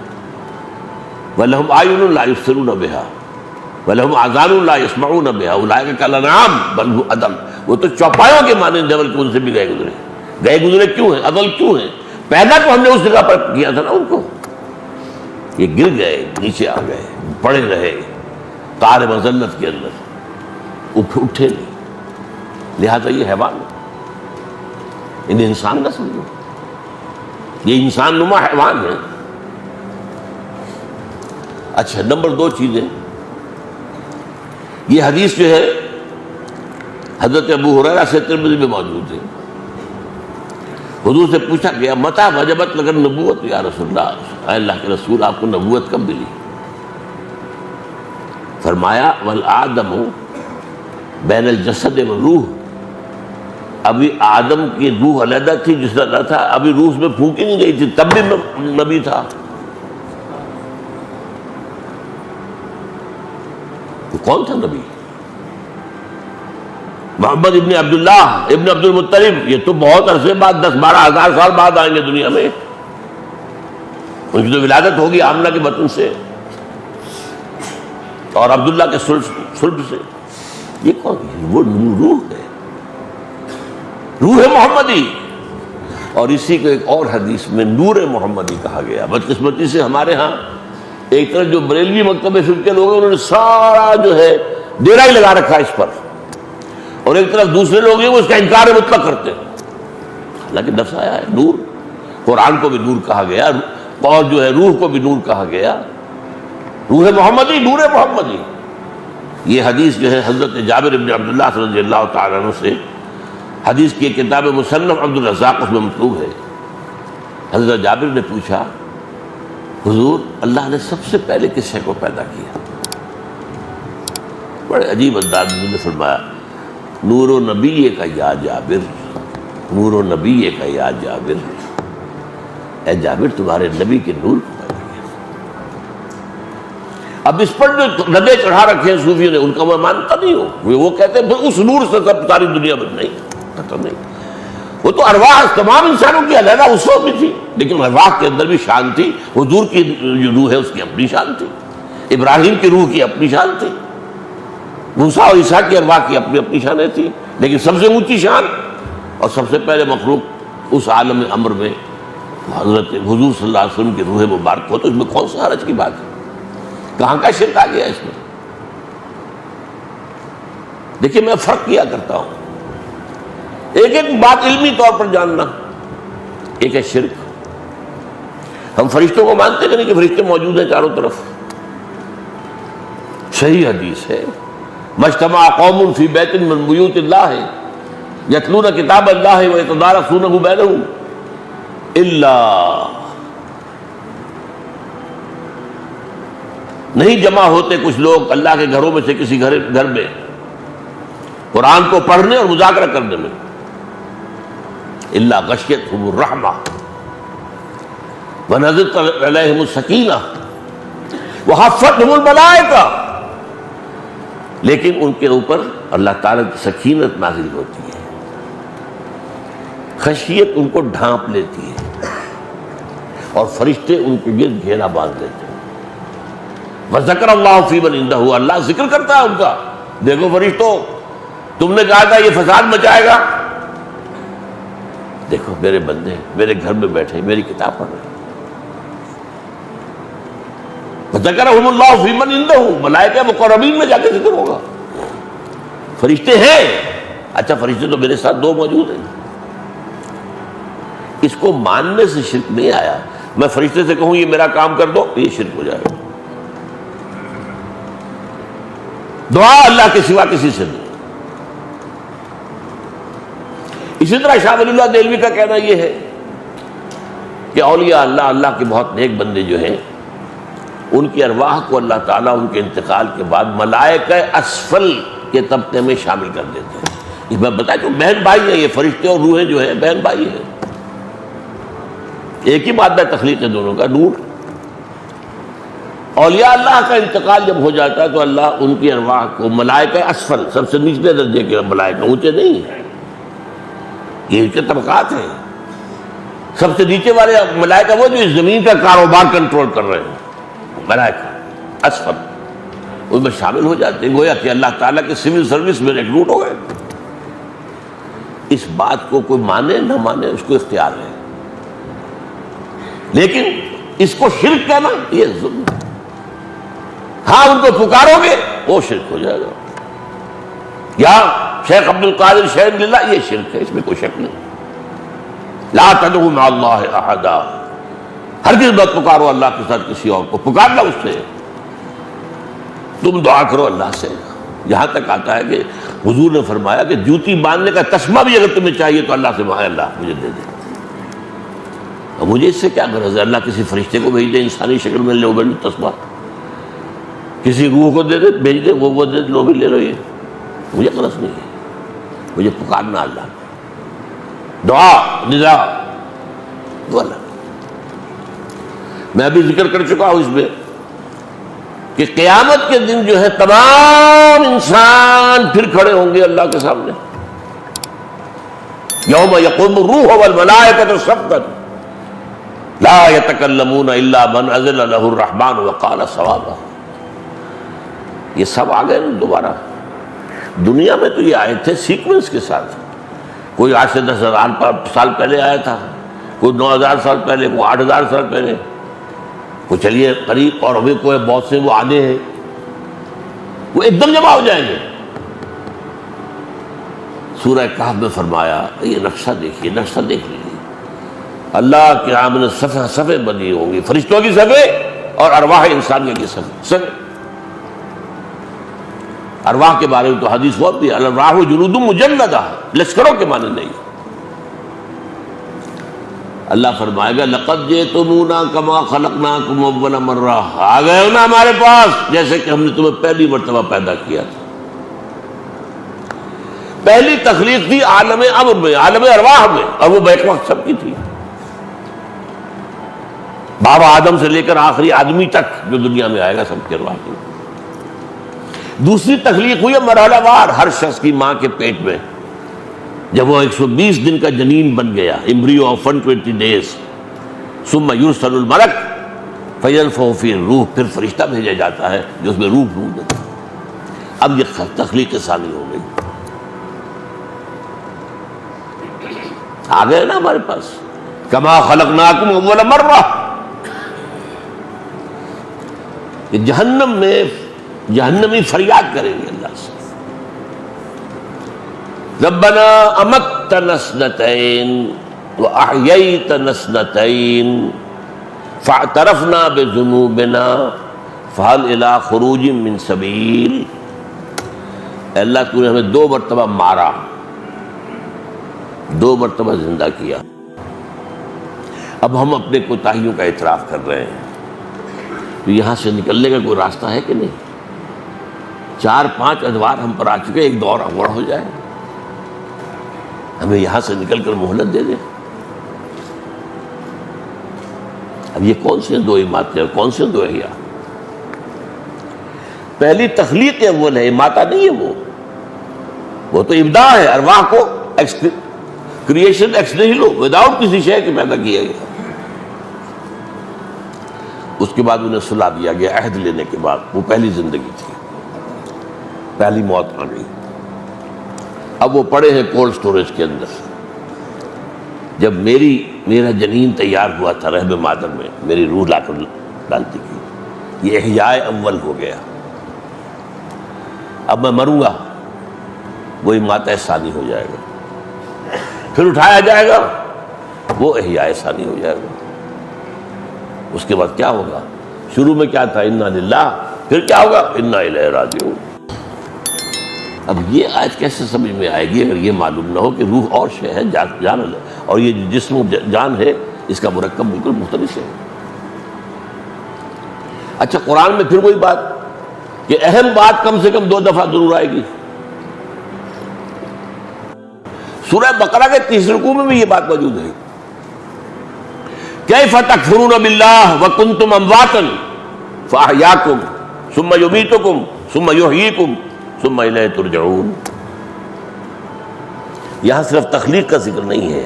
ولہم اعین لا یبصرون بہا ولہم آذان لا یسمعون بہا اولئک کالانعام بل هم اضل. وہ تو چوپایوں کے مانند ڈبل ان سے بھی گئے گزرے کیوں ہیں؟ اضل کیوں ہیں؟ پیدا تو ہم نے اس جگہ پر کیا تھا نا ان کو. یہ گر گئے، نیچے آ گئے، پڑے رہے تار مذلت کے اندر، اٹھے نہیں. لہذا یہ حیوان، انہیں انسان نہ سمجھو، یہ انسان نما حیوان ہے. اچھا، نمبر 2 چیزیں. یہ حدیث جو ہے حضرت ابو ہریرہ سے ترمذی میں موجود ہے. حضور سے پوچھا گیا متى وجبت لك النبوت یا رسول اللہ، اے اللہ کے رسول آپ کو نبوت کب ملی؟ فرمایا والآدم بین الجسد والروح. ابھی آدم کی روح علیحدہ تھی، جس طرح تھا ابھی روح میں پھونکی نہیں گئی تھی، تب بھی نبی تھا. تو کون تھا نبی؟ محمد ابن عبداللہ ابن عبد المطلب. یہ تو بہت عرصے بعد، 10-12 ہزار سال بعد آئیں گے دنیا میں. ان کی تو ولادت ہوگی آمنہ کے بطن سے اور عبداللہ کے صلب سے. یہ کون ہے؟ وہ روح ہے، روح محمدی. اور اسی کو ایک اور حدیث میں نور محمدی کہا گیا. بدقسمتی سے ہمارے ہاں ایک طرف جو بریلوی مکتب فکر کے لوگ ہیں انہوں نے سارا جو ہے ڈیرا ہی لگا رکھا اس پر، اور ایک طرف دوسرے لوگ ہیں وہ اس کا انکار مطلق کرتے ہیں. حالانکہ نفس آیا ہے نور، قرآن کو بھی نور کہا گیا اور جو ہے روح کو بھی نور کہا گیا. روح محمدی، نور محمدی. یہ حدیث جو ہے حضرت جابر بن عبداللہ رضی اللہ تعالیٰ عنہ سے، حدیث کی کتاب مصنف عبد الرزاق اس میں مطلوب ہے. حضرت جابر نے پوچھا حضور اللہ نے سب سے پہلے کس شے کو پیدا کیا؟ بڑے عجیب انداز میں نے فرمایا، نور و نبی کا یا جابر، نور و نبی کا یا جابر، اے جابر تمہارے نبی کے نور کو پیدا کیا۔ اب اس پر جو ندے چڑھا رکھے ہیں صوفیوں نے، ان کا میں مانتا نہیں ہوں، وہ کہتے ہیں اس نور سے سب ساری دنیا بن نہیں، ختم نہیں۔ وہ تو ارواح تمام انسانوں کی علیحدہ اس وقت بھی تھی، لیکن ارواح کے اندر بھی شان تھی۔ حضور کی جو روح ہے اس کی اپنی شان تھی، ابراہیم کی روح کی اپنی شان تھی، موسیٰ اور عیسیٰ کی ارواح کی اپنی اپنی شانیں تھیں، لیکن سب سے اونچی شان اور سب سے پہلے مخلوق اس عالم امر میں حضرت حضور صلی اللہ علیہ وسلم کی روح مبارک ہو، تو اس میں کون سا حرج کی بات ہے؟ کہاں کا شرک آ گیا اس میں؟ دیکھیے میں فرق کیا کرتا ہوں، ایک ایک بات علمی طور پر جاننا، ایک ہے شرک۔ ہم فرشتوں کو مانتے کہ نہیں کہ فرشتے موجود ہیں چاروں طرف؟ صحیح حدیث ہے، مجتمع قوم فی بیت من بیوت اللہ یتلون کتاب اللہ ویتدارسونہ بینہم الا، نہیں جمع ہوتے کچھ لوگ اللہ کے گھروں میں سے کسی گھر میں قرآن کو پڑھنے اور مذاکرہ کرنے میں، الا غشیتہم الرحمہ ونزلت علیہم السکینہ وحفتہم الملائکہ، لیکن ان کے اوپر اللہ تعالیٰ کی سکینت نازل ہوتی ہے، خشیت ان کو ڈھانپ لیتی ہے، اور فرشتے ان کے گرد گھیرا باندھ دیتے ہیں۔ وذکر اللہ فی من عندہ، اللہ ذکر کرتا ہے ان کا، دیکھو فرشتوں تم نے کہا تھا یہ فساد مچائے گا، دیکھو میرے بندے میرے گھر میں بیٹھے میری کتاب پڑھ رہے ہیں۔ وذکرہم اللہ فی من عندہ، ملائکہ مقربین میں جا کے ذکر ہوگا، فرشتے ہیں، اچھا فرشتے تو میرے ساتھ دو موجود ہیں۔ اس کو ماننے سے شرک نہیں آیا، میں فرشتے سے کہوں یہ میرا کام کر دو، یہ شرک ہو جائے گا۔ دعا اللہ کے سوا کسی سے نہیں۔ اسی طرح شاہ ولی اللہ دہلوی کا کہنا یہ ہے کہ اولیاء اللہ، اللہ کے بہت نیک بندے جو ہیں، ان کی ارواح کو اللہ تعالیٰ ان کے انتقال کے بعد ملائکہ اسفل کے طبقے میں شامل کر دیتے ہیں۔ اس میں بتایا جو بہن بھائی ہیں، یہ فرشتے اور روحیں جو ہیں بہن بھائی ہیں، ایک ہی مادہ تخلیق ہے دونوں کا، نور۔ اولیاء اللہ کا انتقال جب ہو جاتا ہے تو اللہ ان کی ارواح کو ملائکہ اسفل، سب سے نچلے درجے کے ملائکہ، اونچے نہیں ہیں، یہ ان کے طبقات ہیں، سب سے نیچے والے ملائکہ وہ جو اس زمین کا کاروبار کنٹرول کر رہے ہیں، ملائکہ اسفل، ان میں شامل ہو جاتے ہیں، گویا کہ اللہ تعالیٰ کے سول سروس میں ریکروٹ ہو گئے۔ اس بات کو کوئی مانے نہ مانے اس کو اختیار ہے، لیکن اس کو شرک کہنا یہ ظلم ہے۔ ہاں ان کو پکارو گے وہ شرک ہو جائے گا، یا شیخ عبد القادر شیخ للہ، یہ شرک ہے، اس میں کوئی شک نہیں۔ لا تدعوا مع اللہ احدا، ہرگز مت پکارو اللہ کے ساتھ کسی اور کو، پکارنا اس سے، تم دعا کرو اللہ سے۔ یہاں تک آتا ہے کہ حضور نے فرمایا کہ جوتی باندھنے کا تسمہ بھی اگر تمہیں چاہیے تو اللہ سے مانگے، اللہ مجھے دے دے۔ اب مجھے اس سے کیا غرض ہے؟ اللہ کسی فرشتے کو بھیج دے انسانی شکل میں، لو بھائی تسمہ، کسی روح کو دے دے بھیج دے، وہ دے لو بھی لے لو، یہ مجھے غرض نہیں ہے، مجھے پکارنا اللہ، دعا ندا وہ اللہ۔ میں ابھی ذکر کر چکا ہوں اس میں کہ قیامت کے دن جو ہے تمام انسان پھر کھڑے ہوں گے اللہ کے سامنے، یوم یقوم الروح والملائکۃ صفا لا یتکلمون الا من اذن له الرحمن وقال صوابا۔ یہ سب آ گئے نا دوبارہ۔ دنیا میں تو یہ آئے تھے سیکوینس کے ساتھ، کوئی آج سے 10,000 سال پہلے آیا تھا، کوئی 9,000 سال پہلے، کوئی 8,000 سال پہلے، کوئی چلیے قریب، اور ابھی کوئی بہت سے وہ آنے ہیں، وہ ایک دم جمع ہو جائیں گے۔ سورہ کہف میں فرمایا، یہ نقشہ دیکھیے، نقشہ دیکھ لیجیے، اللہ کے آمنے صفحہ صفحے بنی ہوں گی، فرشتوں کی صفحے اور ارواح انسانیہ کی صفحے۔ ارواح کے بارے میں تو حدیث بہت بھی، الارواح جنود مجندہ، لشکروں کے معنی نہیں۔ اللہ فرمائے گا لقد جئتمونا کما خلقناکم اول مرہ، آ گئے ہو نا ہمارے پاس جیسے کہ ہم نے تمہیں پہلی مرتبہ پیدا کیا تھا۔ پہلی تخلیق تھی عالم امر میں، عالم ارواح میں، اور وہ بیک وقت سب کی تھی، بابا آدم سے لے کر آخری آدمی تک جو دنیا میں آئے گا سب کی ارواح کی۔ دوسری تخلیق ہوئی ہے مرحلہ وار، ہر شخص کی ماں کے پیٹ میں، جب وہ 120 دن کا جنین بن گیا، امبریو آف 120 days، ثم یرسل الملک فینفخ فیہ الروح، پھر فرشتہ بھیجا جاتا ہے جو اس میں روح ڈھونڈ دیتا ہے۔ اب یہ تخلیق ثانی ہو گئی، آ گئے نا ہمارے پاس، کما خلقناکم اول مرہ۔ کہ جہنم میں جہنمی فریاد کریں گے اللہ سے، ربنا امتنا اثنتین واحییتنا اثنتین فاعترفنا بذنوبنا فهل الی خروج من سبیل۔ اے اللہ تو نے ہمیں 2 مرتبہ مارا، 2 مرتبہ زندہ کیا، اب ہم اپنے کوتاہیوں کا اعتراف کر رہے ہیں، تو یہاں سے نکلنے کا کوئی راستہ ہے کہ نہیں؟ 4-5 ادوار ہم پر آ چکے، ایک دور اور ہو جائے، ہمیں یہاں سے نکل کر مہلت دے دیں۔ اب یہ کون سے 2 اماتیں، کون سے 2 احیاء؟ پہلی تخلیق اول ہے، اماتہ نہیں ہے، وہ تو ابداع ہے، ارواح کو کریشن ایکس نہیلو، وداؤٹ کسی شے کے پیدا کیا گیا۔ اس کے بعد انہیں سلا دیا گیا عہد لینے کے بعد، وہ پہلی زندگی تھی، پہلی موت آ گئی۔ اب وہ پڑے ہیں کولڈ سٹوریج کے اندر۔ جب میرا جنین تیار ہوا تھا رحم مادر میں، میری روح لا کر ڈالتی کی، یہ احیاء اول ہو گیا۔ اب میں مروں گا، وہ اماتہ ثانی ہو جائے گا، پھر اٹھایا جائے گا، وہ احیاء ثانی ہو جائے گا۔ اس کے بعد کیا ہوگا؟ شروع میں کیا تھا؟ انا للہ، پھر کیا ہوگا؟ انا الیہ راجعون۔ اب یہ آیت کیسے سمجھ میں آئے گی اگر یہ معلوم نہ ہو کہ روح اور شے ہے، جان اور یہ جسم و جان ہے، اس کا مرکب بالکل مختلف ہے۔ اچھا، قرآن میں پھر وہی بات کہ اہم بات کم سے کم 2 دفعہ ضرور آئے گی۔ سورہ بقرہ کے 30 رکوع میں بھی یہ بات موجود ہے، کیف تکفرون باللہ وکنتم امواتا فاحیاکم ثم یمیتکم ثم یحییکم ثم الیہ ترجعون۔ یہاں صرف تخلیق کا ذکر نہیں ہے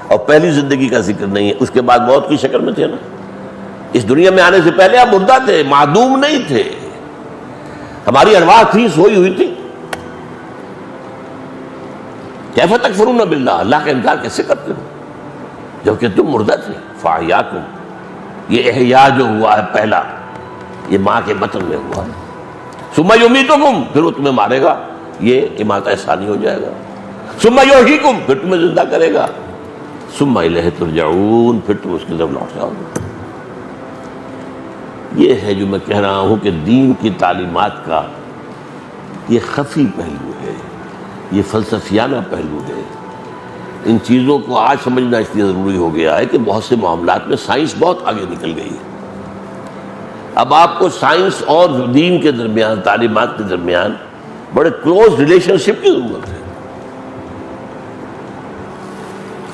اور پہلی زندگی کا ذکر نہیں ہے، اس کے بعد موت کی شکل میں تھے نا۔ اس دنیا میں آنے سے پہلے آپ مردہ تھے، معدوم نہیں تھے، ہماری ارواح تھی، سوئی ہوئی تھی۔ کیف تکفرون باللہ، اللہ کا انکار کیسے کرتے ہو جبکہ تم مردہ تھے؟ فاحیاکم، یہ احیاء جو ہوا ہے پہلا، یہ ماں کے بطن میں ہوا ہے۔ ثم یمیتکم، پھر وہ تمہیں مارے گا، یہ اماتہ ثانی ہو جائے گا۔ ثم یحییکم، پھر تمہیں زندہ کرے گا۔ ثم الیہ ترجعون، پھر تم اس کی طرف لوٹ جاؤ گے۔ یہ ہے جو میں کہہ رہا ہوں کہ دین کی تعلیمات کا یہ خفی پہلو ہے، یہ فلسفیانہ پہلو ہے۔ ان چیزوں کو آج سمجھنا اس لیے ضروری ہو گیا ہے کہ بہت سے معاملات میں سائنس بہت آگے نکل گئی ہے۔ اب آپ کو سائنس اور دین کے درمیان، تعلیمات کے درمیان بڑے کلوز ریلیشن شپ کی ضرورت ہے۔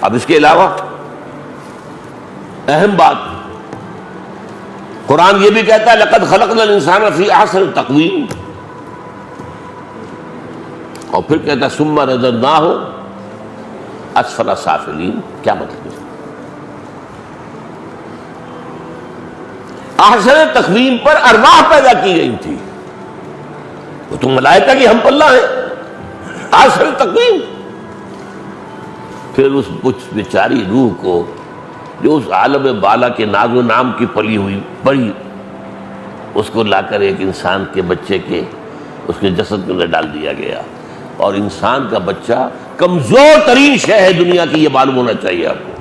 اب اس کے علاوہ اہم بات، قرآن یہ بھی کہتا ہے لقد خلقنا الانسان فی احسن تقویم، اور پھر کہتا ہے ثم رددناہ اسفل سافلین۔ کیا مطلب ہے؟ احسن تقویم پر ارواح پیدا کی گئی تھی، وہ تو ملائکہ کی ہم پلہ ہیں، احسن تقویم۔ پھر اس بیچاری روح کو جو اس عالم بالا کے ناز و نام کی پلی ہوئی پڑی، اس کو لا کر ایک انسان کے بچے کے اس کے جسد کے اندر ڈال دیا گیا، اور انسان کا بچہ کمزور ترین شے ہے دنیا کی، یہ معلوم ہونا چاہیے آپ کو۔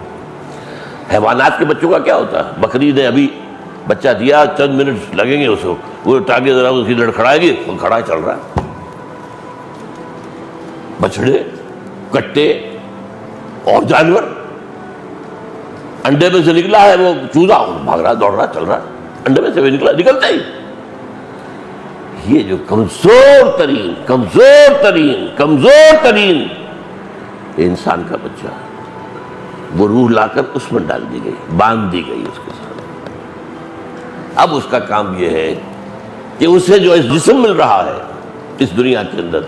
حیوانات کے بچوں کا کیا ہوتا ہے؟ بکری نے ابھی بچہ دیا، چند منٹ لگیں گے اس کو، وہ ٹانگیں ذرا اس کی لڑکھڑائے گی، وہ کھڑا چل رہا ہے۔ بچڑے، کٹے اور جانور، انڈے میں سے نکلا ہے وہ چوزا، بھاگ رہا، دوڑ رہا، چل رہا، انڈے میں سے بھی نکلا، نکلتا ہی۔ یہ جو کمزور ترین انسان کا بچہ ہے، وہ روح لا کر اس میں ڈال دی گئی، باندھ دی گئی اس کے ساتھ۔ اب اس کا کام یہ ہے کہ اسے جو جسم مل رہا ہے اس دنیا کے اندر،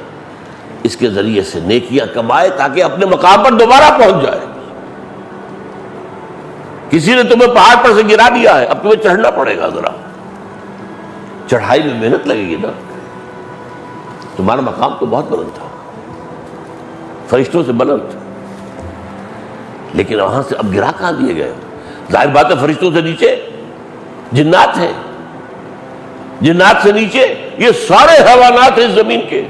اس کے ذریعے سے نیکیاں کمائے تاکہ اپنے مقام پر دوبارہ پہنچ جائے۔ کسی نے تمہیں پہاڑ پر سے گرا دیا ہے، اب تمہیں چڑھنا پڑے گا، ذرا چڑھائی میں محنت لگے گی نا۔ تمہارا مقام تو بہت بلند تھا، فرشتوں سے بلند تھا، لیکن وہاں سے اب گرا کہاں دیے گئے؟ ظاہر بات ہے فرشتوں سے نیچے جنات ہیں، جنات سے نیچے یہ سارے حیوانات ہیں زمین کے،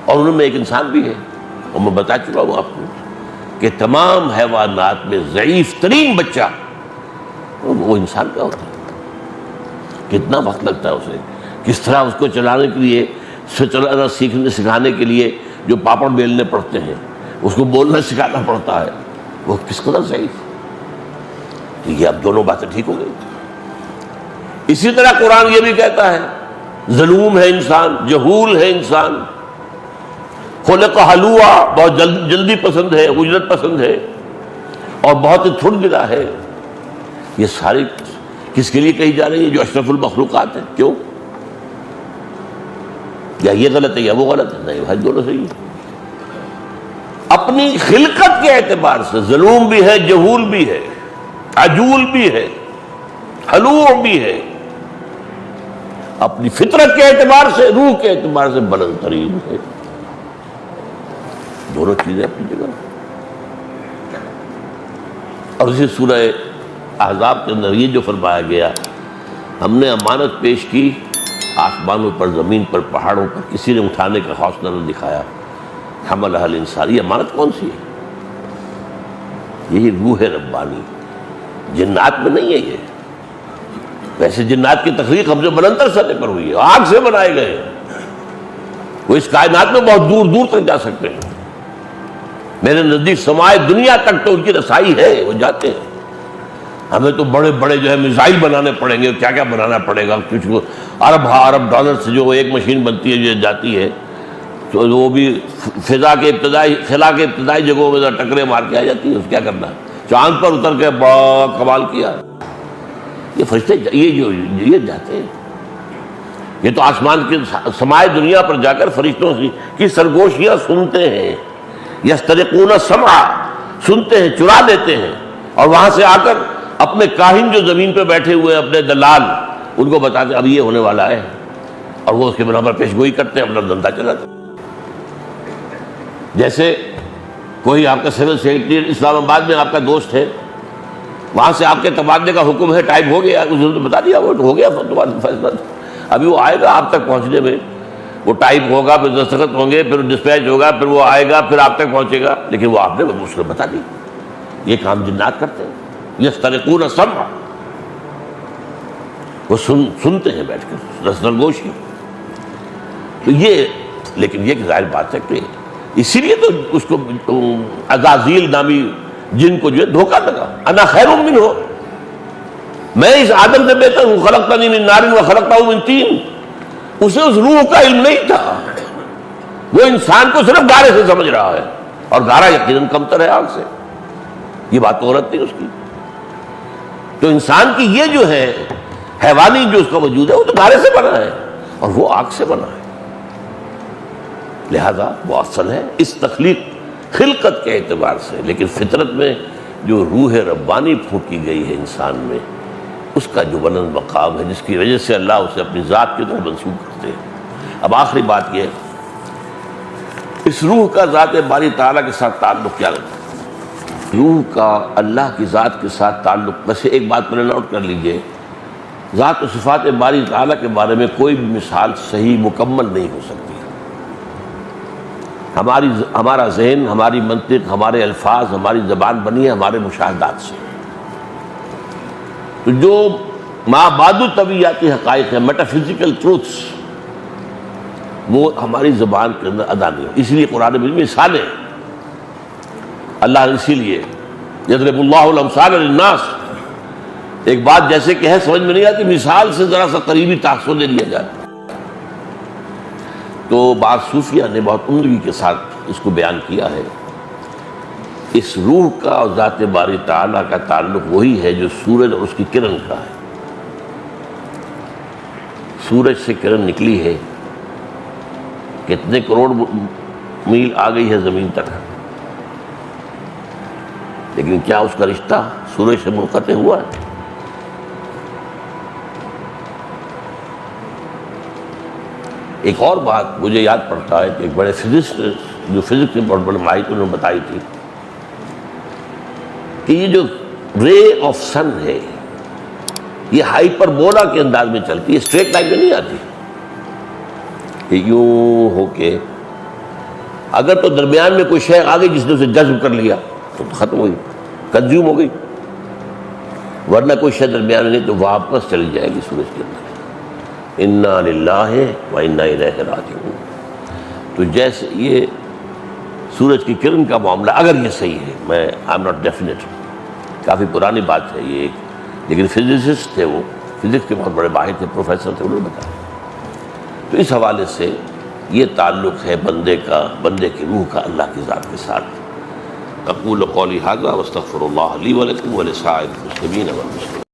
اور ان میں ایک انسان بھی ہے۔ اور میں بتا چکا ہوں آپ کو کہ تمام حیوانات میں ضعیف ترین بچہ وہ انسان کا ہوتا ہے۔ کتنا وقت لگتا ہے اسے، کس طرح اس کو چلانے کے لیے، چلانا سکھانے کے لیے جو پاپڑ بیلنے پڑتے ہیں، اس کو بولنا سکھانا پڑتا ہے، وہ کس قدر ضعیف۔ تو یہ اب دونوں باتیں ٹھیک ہو گئی۔ اسی طرح قرآن یہ بھی کہتا ہے ظلوم ہے انسان، جہول ہے انسان، خلق حلوا، بہت جلدی پسند ہے، اجرت پسند ہے، اور بہت ہی تھڑ دلا ہے۔ یہ ساری کس کے لیے کہی جا رہی ہے؟ جو اشرف المخلوقات ہیں۔ کیوں؟ یا یہ غلط ہے یا وہ غلط ہے؟ نہیں بھائی، دونوں صحیح ہے۔ اپنی خلقت کے اعتبار سے ظلوم بھی ہے، جہول بھی ہے، عجول بھی ہے، حلوع بھی ہے۔ اپنی فطرت کے اعتبار سے، روح کے اعتبار سے بلند ترین ہے۔ دونوں چیزیں اپنی جگہ۔ اور اسی سورہ احزاب کے اندر یہ جو فرمایا گیا، ہم نے امانت پیش کی آسمانوں پر، زمین پر، پہاڑوں پر، کسی نے اٹھانے کا حوصلہ نہ دکھایا۔ حملہ الانسان، یہ امانت کون سی ہے؟ یہی روح ربانی، جنات میں نہیں ہے یہ۔ ویسے جنات کی تخلیق ہم سے بلندر سطح پر ہوئی ہے، آگ سے بنائے گئے، وہ اس کائنات میں بہت دور دور تک جا سکتے ہیں۔ میرے نزدیک سمائے دنیا تک تو ان کی رسائی ہے، وہ جاتے ہیں۔ ہمیں تو بڑے بڑے جو ہے میزائل بنانے پڑیں گے، کیا کیا بنانا پڑے گا، کچھ ارب ڈالر سے جو ایک مشین بنتی ہے جو جاتی ہے، تو وہ بھی خلا کے ابتدائی جگہوں میں ٹکرے مار کے آ جاتی ہے۔ اس کیا کرنا ہے؟ چاند پر اتر کے بڑا کمال کیا۔ یہ فرشتے یہ جاتے ہیں، یہ تو آسمان کے سمائے دنیا پر جا کر فرشتوں کی سرگوشیاں سنتے ہیں۔ یسترقون السمع، سنتے ہیں، چرا لیتے ہیں، اور وہاں سے آ کر اپنے کاہن جو زمین پہ بیٹھے ہوئے اپنے دلال، ان کو بتاتے اب یہ ہونے والا ہے، اور وہ اس کے بنا پر پیشگوئی کرتے ہیں، اپنا دھندا چلاتے ہیں۔ جیسے کوئی آپ کا سول سیکرٹری اسلام آباد میں آپ کا دوست ہے، وہاں سے آپ کے تبادلے کا حکم ہے، ٹائپ ہو گیا، اس نے تو بتا دیا، وہ ہو گیا تمہارا فیصلہ، ابھی وہ آئے گا آپ تک پہنچنے میں، وہ ٹائپ ہوگا، پھر دستخط ہوں گے، پھر ڈسپیچ ہوگا، پھر وہ آئے گا، پھر آپ تک پہنچے گا، لیکن وہ آپ نے اس نے بتا دی۔ یہ کام جنات کرتے ہیں۔ یسترقون السمع، وہ سنتے ہیں بیٹھ کر سرگوشی۔ تو یہ، لیکن یہ کہ ظاہر بات ہے کہ اسی لیے تو اس کو عزازیل نامی جن کو جو ہے دھوکہ لگا، انا خیر منہ، میں اس آدم سے بہتر ہوں، خلقتنی من نار وخلقتہ من طین۔ اسے اس روح کا علم نہیں تھا، وہ انسان کو صرف گارے سے سمجھ رہا ہے، اور گارا یقیناً کمتر ہے آگ سے، یہ بات تو غلط تھی اس کی۔ تو انسان کی یہ جو ہے حیوانی جو اس کا وجود ہے، وہ تو گارے سے بنا ہے اور وہ آگ سے بنا ہے، لہذا وہ افضل ہے اس تخلیق خلقت کے اعتبار سے۔ لیکن فطرت میں جو روح ربانی پھونکی گئی ہے انسان میں، اس کا جو بلند مقام ہے، جس کی وجہ سے اللہ اسے اپنی ذات کی طرف منسوب کرتے ہیں۔ اب آخری بات یہ ہے، اس روح کا ذات باری تعالیٰ کے ساتھ تعلق کیا رکھتا ہے؟ روح کا اللہ کی ذات کے ساتھ تعلق، ویسے ایک بات میں نوٹ کر لیجئے، ذات و صفات باری تعالیٰ کے بارے میں کوئی بھی مثال صحیح مکمل نہیں ہو سکتی۔ ہمارا ذہن، ہماری منطق، ہمارے الفاظ، ہماری زبان بنی ہے ہمارے مشاہدات سے۔ تو جو مابعد طبیعیاتی حقائق ہیں، میٹافزیکل ٹروتھس، وہ ہماری زبان کے اندر ادا نہیں ہے۔ اس لیے قرآن میں مثالیں اللہ نے اسی لیے یضرب اللہ الامثال للناس، ایک بات جیسے کہ ہے سمجھ میں نہیں آتی، مثال سے ذرا سا قریبی تاثر دے لیا جائے۔ تو بعض صوفیہ نے بہت عمدگی کے ساتھ اس کو بیان کیا ہے، اس روح کا اور ذات باری تعالیٰ کا تعلق وہی ہے جو سورج اور اس کی کرن کا ہے۔ سورج سے کرن نکلی ہے، کتنے کروڑ میل آ گئی ہے زمین تک، لیکن کیا اس کا رشتہ سورج سے منقطع ہوا ہے؟ ایک اور بات مجھے یاد پڑتا ہے کہ ایک بڑے فزسٹ جو فزکس میں بہت بڑے ماہر انہوں نے بتائی تھی کہ یہ جو رے آف سن ہے یہ ہائپربولا کے انداز میں چلتی ہے، اسٹریٹ لائن میں نہیں آتی کہ یوں ہو کے، اگر تو درمیان میں کوئی شے آ گئی جس نے اسے جذب کر لیا تو ختم ہوئی، کنزیوم ہو گئی، ورنہ کوئی شے درمیان میں نہیں تو واپس چلی جائے گی سورج کے اندر۔ انا للہ و انا الیہ راجعون۔ تو جیسے یہ سورج کی کرن کا معاملہ اگر یہ صحیح ہے، میں آئی ایم ناٹ ڈیفینیٹ، کافی پرانی بات ہے یہ ایک، لیکن فزسسٹ تھے وہ، فزکس کے بہت بڑے ماہر تھے، پروفیسر تھے، انہوں نے بتایا۔ تو اس حوالے سے یہ تعلق ہے بندے کا، بندے کی روح کا اللہ کی ذات کے ساتھ۔ اقول قولی ھذا واستغفر اللہ لی ولکم ولسائر المسلمین والمسلمات۔